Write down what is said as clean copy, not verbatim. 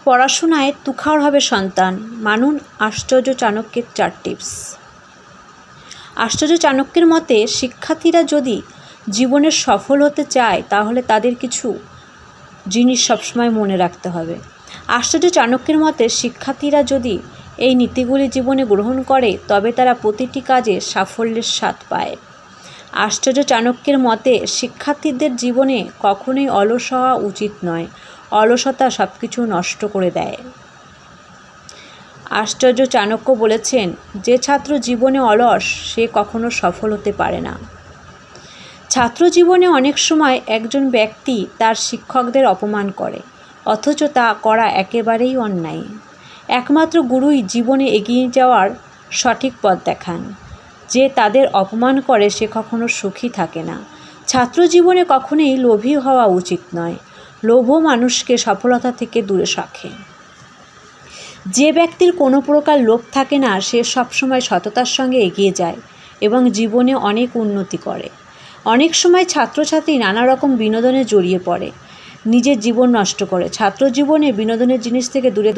পড়াশোনায় তুখার হবে সন্তান, মানুন আশ্চর্য চাণক্যের 4 টিপস। আশ্চর্য চাণক্যের মতে শিক্ষার্থীরা যদি জীবনে সফল হতে চায় তাহলে তাদের কিছু জিনিস সবসময় মনে রাখতে হবে। আশ্চর্য চাণক্যের মতে শিক্ষার্থীরা যদি এই নীতিগুলি জীবনে গ্রহণ করে তবে তারা প্রতিটি কাজে সাফল্যের স্বাদ পায়। আশ্চর্য চাণক্যের মতে শিক্ষার্থীদের জীবনে কখনোই অলস হওয়া উচিত নয়, অলসতা সব কিছু নষ্ট করে দেয়। আশ্চর্য চাণক্য বলেছেন, যে ছাত্র জীবনে অলস সে কখনো সফল হতে পারে না। ছাত্র জীবনে অনেক সময় একজন ব্যক্তি তার শিক্ষকদের অপমান করে, অথচ তা করা একেবারেই অন্যায়। একমাত্র গুরুই জীবনে এগিয়ে যাওয়ার সঠিক পথ দেখান। যে তাদের অপমান করে সে কখনো সুখী থাকে না। ছাত্র জীবনে কখনোই লোভী হওয়া উচিত নয়। লোভ মানুষকে সফলতা থেকে দূরে রাখে। যে ব্যক্তির কোনো প্রকার লোভ থাকে না সে সবসময় সততার সঙ্গে এগিয়ে যায় এবং জীবনে অনেক উন্নতি করে। অনেক সময় ছাত্রছাত্রী নানা রকম বিনোদনে জড়িয়ে পড়ে, নিজের জীবন নষ্ট করে। ছাত্র জীবনে বিনোদনের জিনিস থেকে দূরে